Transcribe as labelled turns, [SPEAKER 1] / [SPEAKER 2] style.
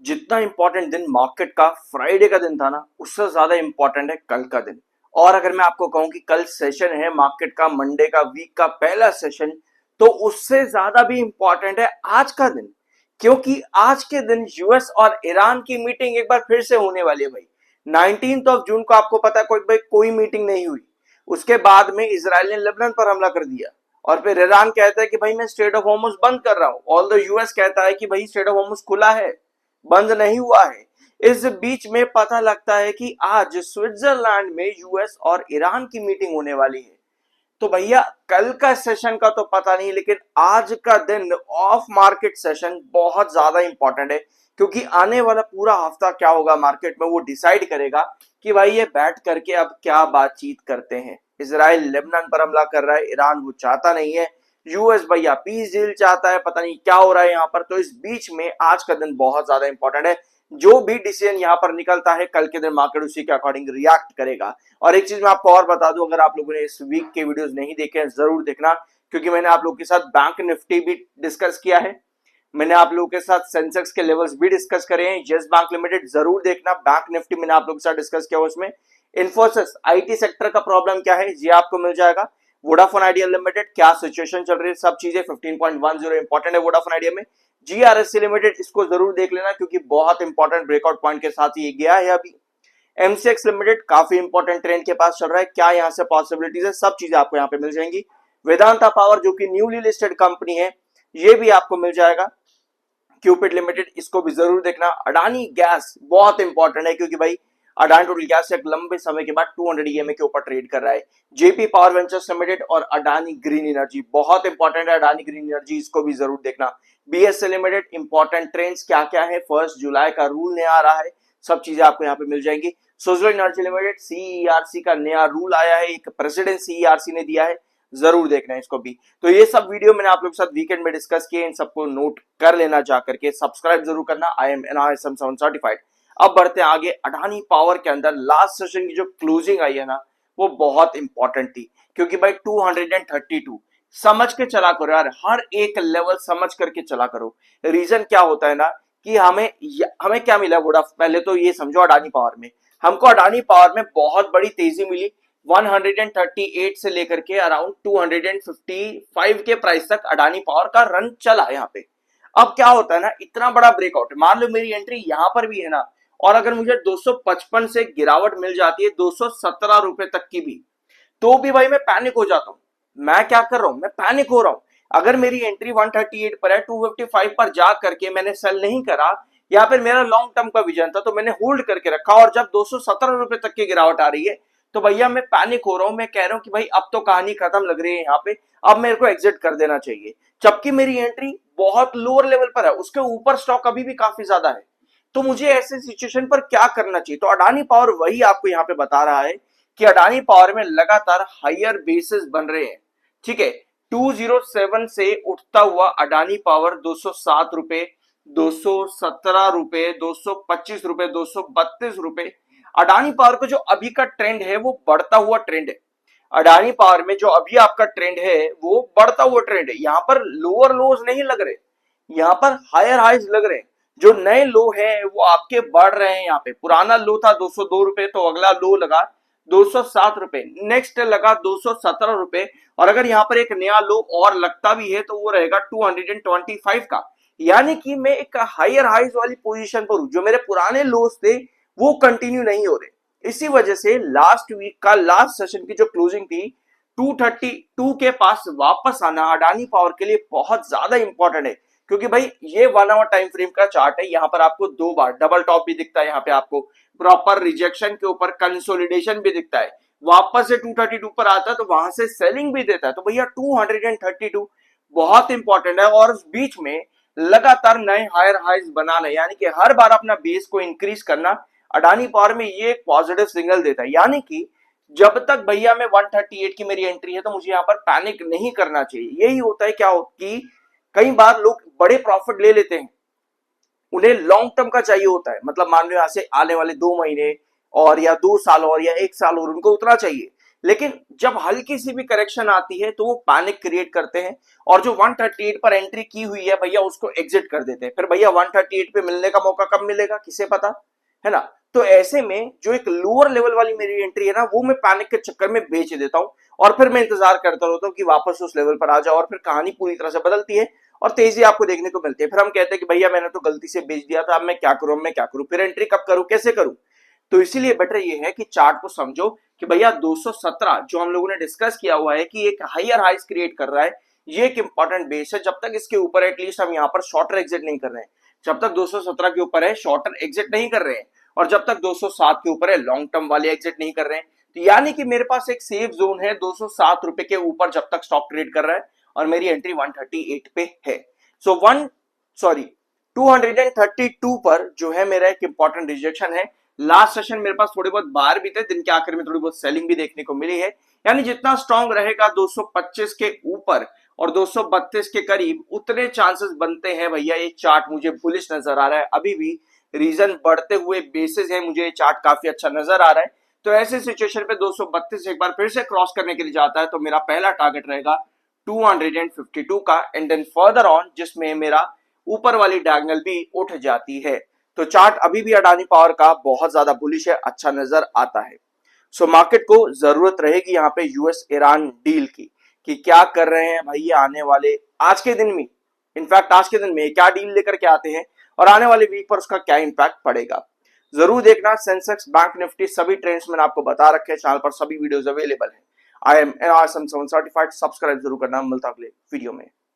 [SPEAKER 1] जितना इंपॉर्टेंट दिन मार्केट का फ्राइडे का दिन था ना, उससे ज्यादा इंपॉर्टेंट है कल का दिन। और अगर मैं आपको कहूं कि कल सेशन है मार्केट का, मंडे का, वीक का पहला सेशन, तो उससे ज्यादा भी इंपॉर्टेंट है आज का दिन। क्योंकि आज के दिन यूएस और ईरान की मीटिंग एक बार फिर से होने वाली है भाई। 19 जून को आपको पता है कोई मीटिंग नहीं हुई। उसके बाद में इसराइल ने लेबनान पर हमला कर दिया, और फिर ईरान कहता है कि भाई मैं स्टेट ऑफ होर्मुज बंद कर रहा हूं, ऑल द यूएस कहता है कि भाई स्टेट ऑफ होर्मुज खुला है, बंद नहीं हुआ है। इस बीच में पता लगता है कि आज स्विट्जरलैंड में यूएस और ईरान की मीटिंग होने वाली है। तो भैया कल का सेशन का तो पता नहीं, लेकिन आज का दिन ऑफ मार्केट सेशन बहुत ज्यादा इंपॉर्टेंट है। क्योंकि आने वाला पूरा हफ्ता क्या होगा मार्केट में, वो डिसाइड करेगा कि भाई ये बैठ करके अब क्या बातचीत करते हैं। इसराइल लेबनान पर हमला कर रहा है, ईरान वो चाहता नहीं है, यूएस भैया पीस डील चाहता है, पता नहीं क्या हो रहा है यहाँ पर। तो इस बीच में आज का दिन बहुत ज्यादा इंपॉर्टेंट है। जो भी डिसीजन यहाँ पर निकलता है कल के दिन मार्केट उसी के अकॉर्डिंग रिएक्ट करेगा। और एक चीज मैं आपको और बता दूं, अगर आप लोगों ने इस वीक के वीडियोस नहीं देखे हैं जरूर देखना, क्योंकि मैंने आप लोगों के साथ बैंक निफ्टी भी डिस्कस किया है, मैंने आप लोगों के साथ सेंसेक्स के लेवल्स भी डिस्कस करे हैं। यस बैंक लिमिटेड जरूर देखना, बैंक निफ्टी मैंने आप लोगों के साथ डिस्कस किया उसमें। इन्फोसिस आईटी सेक्टर का प्रॉब्लम क्या है ये आपको मिल जाएगा। वोडाफोन आइडिया लिमिटेड क्या सिचुएशन चल रही है, सब चीजें 15.10 इंपॉर्टेंट है वोडाफोन आइडिया में। जीआरएससी लिमिटेड इसको जरूर देख लेना, क्योंकि बहुत इंपॉर्टेंट ब्रेकआउट पॉइंट के साथ ये गया है अभी। एमसीएक्स लिमिटेड काफी इंपॉर्टेंट ट्रेंड के पास चल रहा है, क्या यहाँ से पॉसिबिलिटीज है, सब चीजें आपको यहाँ पे मिल जाएंगी। वेदांता पावर जो कि न्यूली लिस्टेड कंपनी है, ये भी आपको मिल जाएगा। क्यूपिट लिमिटेड इसको भी जरूर देखना। अडानी गैस बहुत इंपॉर्टेंट है, क्योंकि भाई अडानी टोटल गैस एक लंबे समय के बाद 200 ईएमए के ऊपर ट्रेड कर रहा है। जेपी पावर वेंचर्स लिमिटेड और अडानी ग्रीन एनर्जी बहुत इंपॉर्टेंट है, अडानी ग्रीन एनर्जी इसको भी जरूर देखना। बीएसएल लिमिटेड इंपॉर्टेंट ट्रेंड्स क्या क्या है, 1 जुलाई का रूल नया आ रहा है, सब चीजें आपको यहाँ पे मिल जाएंगी। सोजलो एनर्जी लिमिटेड सीईआरसी का नया रूल आया है, एक प्रेसिडेंट सीईआरसी ने दिया है, जरूर देखना है इसको भी। तो ये सब वीडियो मैंने आप लोग के साथ वीकेंड में डिस्कस किए, इन सबको नोट कर लेना, जा करके सब्सक्राइब जरूर करना। I am NISM 7 certified. अब बढ़ते हैं आगे। अडानी पावर के अंदर लास्ट सेशन की जो क्लोजिंग आई है ना, वो बहुत इंपॉर्टेंट थी, क्योंकि भाई 232 समझ के चला करो यार, हर एक लेवल समझ करके चला करो। रीजन क्या होता है ना कि हमें क्या मिला वोडा, पहले तो ये समझो अडानी पावर में हमको अडानी पावर में बहुत बड़ी तेजी मिली। 138 से लेकर के अराउंड 255 के प्राइस तक अडानी पावर का रन चला यहाँ पे। अब क्या होता है ना, इतना बड़ा ब्रेकआउट, मान लो मेरी एंट्री यहां पर भी है ना, और अगर मुझे 255 से गिरावट मिल जाती है 217 रुपए तक की भी, तो भी भाई मैं पैनिक हो जाता हूं। मैं क्या कर रहा हूं, मैं पैनिक हो रहा हूं। अगर मेरी एंट्री 138 पर है, 255 पर जा करके मैंने सेल नहीं करा, या फिर मेरा लॉन्ग टर्म का विजन था तो मैंने होल्ड करके रखा, और जब 217 रुपए तक की गिरावट आ रही है तो भैया मैं पैनिक हो रहा हूं। मैं कह रहा हूं कि भाई अब तो कहानी खत्म लग रही है यहाँ पे, अब मेरे को एग्जिट कर देना चाहिए। जबकि मेरी एंट्री बहुत लोअर लेवल पर है, उसके ऊपर स्टॉक अभी भी काफी ज्यादा है। तो मुझे ऐसे सिचुएशन पर क्या करना चाहिए? तो अडानी पावर वही आपको यहाँ पे बता रहा है कि अडानी पावर में लगातार हायर बेसिस बन रहे हैं। ठीक है, 207 से उठता हुआ अडानी पावर 207 रुपए, 217 रुपए, 225 रुपए, 232 रुपए। अडानी पावर का जो अभी का ट्रेंड है वो बढ़ता हुआ ट्रेंड है। अडानी पावर में जो अभी आपका ट्रेंड है वो बढ़ता हुआ ट्रेंड है। यहाँ पर लोअर लोज नहीं लग रहे, यहाँ पर हायर हाइज लग रहे हैं। जो नए लो है वो आपके बढ़ रहे हैं। यहाँ पे पुराना लो था 202 रुपए, तो अगला लो लगा 207 रुपए, नेक्स्ट लगा 217 रुपए, और अगर यहाँ पर एक नया लो और लगता भी है तो वो रहेगा 225 का। यानी कि मैं एक हायर हाइज वाली पोजीशन पर हूं। जो मेरे पुराने लोस थे वो कंटिन्यू नहीं हो रहे। इसी वजह से लास्ट वीक का लास्ट सेशन की जो क्लोजिंग थी 232 के पास वापस आना अडानी पावर के लिए बहुत ज्यादा इंपॉर्टेंट है। क्योंकि भाई ये 1 आवर टाइम फ्रेम का चार्ट है, यहाँ पर आपको 2 बार डबल टॉप भी दिखता है, यहाँ पे आपको प्रॉपर रिजेक्शन के ऊपर कंसोलिडेशन भी दिखता है, वापस से 232 पर आता है तो वहां से सेलिंग भी देता है। तो भैया 232 बहुत इंपॉर्टेंट है, और उस बीच में लगातार नए हायर हाइज बनाना, यानी कि हर बार अपना बेस को इंक्रीज करना अडानी पावर में ये एक पॉजिटिव सिग्नल देता है। यानी कि जब तक भैया मैं 138 की मेरी एंट्री है तो मुझे यहाँ पर पैनिक नहीं करना चाहिए। यही होता है क्या कि कई बार लोग बड़े प्रॉफिट ले लेते हैं, उन्हें लॉन्ग टर्म का चाहिए होता है, मतलब मान लो यहां से आने वाले 2 महीने और या 2 साल और या 1 साल और उनको उतना चाहिए। लेकिन जब हल्की सी भी करेक्शन आती है तो वो पैनिक क्रिएट करते हैं और जो 138 पर एंट्री की हुई है भैया उसको एग्जिट कर देते हैं। फिर भैया 138 पे मिलने का मौका कब मिलेगा किसे पता, है ना। तो ऐसे में जो एक लोअर लेवल वाली मेरी एंट्री है ना, वो मैं पैनिक के चक्कर में बेच देता हूं और फिर मैं इंतजार करता रहता हूं कि वापस उस लेवल पर आ जाओ, और फिर कहानी पूरी तरह से बदलती है और तेजी आपको देखने को मिलती है। फिर हम कहते हैं कि भैया मैंने तो गलती से बेच दिया था, अब मैं क्या करूं, मैं क्या करूं, फिर एंट्री कब करूं, कैसे करूं। तो इसीलिए बेटर ये है कि चार्ट को समझो कि भैया 217 जो हम लोगों ने डिस्कस किया हुआ है कि एक हायर हाइस क्रिएट कर रहा है, ये एक इंपॉर्टेंट बेस है। जब तक इसके ऊपर एटलीस्ट हम यहाँ पर शॉर्टर एग्जिट नहीं कर रहे हैं, जब तक 217 के ऊपर है शॉर्टर एग्जिट नहीं कर रहे हैं, और जब तक 207 के ऊपर है लॉन्ग टर्म वाले एग्जिट नहीं कर रहे हैं। तो यानी कि मेरे पास एक सेफ जोन है 207 रुपए के ऊपर जब तक स्टॉक ट्रेड कर रहा है, और मेरी एंट्री 138 पे है। सो 232 पर जो है मेरा एक इंपॉर्टेंट रिजेक्शन है। लास्ट सेशन मेरे पास थोड़े बहुत बाहर भी थे, दिन के आखिर में थोड़ी बहुत सेलिंग भी देखने को मिली है। यानी जितना स्ट्रांग रहेगा 225 के ऊपर और 232 के करीब, उतने चांसेस बनते हैं भैया ये चार्ट मुझे बुलिश नजर आ रहा है अभी भी। रीजन बढ़ते हुए बेसिस है, मुझे ये चार्ट काफी अच्छा नजर आ रहा है। तो ऐसे सिचुएशन पे 232 एक बार फिर से क्रॉस करने के लिए जाता है तो मेरा पहला टारगेट रहेगा 252 का, एंड देन फर्दर ऑन जिसमें मेरा ऊपर वाली डायगोनल भी उठ जाती है। तो चार्ट अभी भी अडानी पावर का बहुत ज्यादा बुलिश है, अच्छा नजर आता है। सो मार्केट को जरूरत रहेगी यहाँ पे यूएस ईरान डील की, कि क्या कर रहे हैं भैया आने वाले आज के दिन में, इनफैक्ट आज के दिन में क्या डील लेकर के आते हैं और आने वाले वीक पर उसका क्या इंपैक्ट पड़ेगा। जरूर देखना। सेंसेक्स, बैंक निफ्टी सभी ट्रेंड्स मैंने आपको बता रखे हैं, चैनल पर सभी वीडियोस अवेलेबल है। I am an awesome certified, subscribe जरूर करना। मिलता अगले वीडियो में।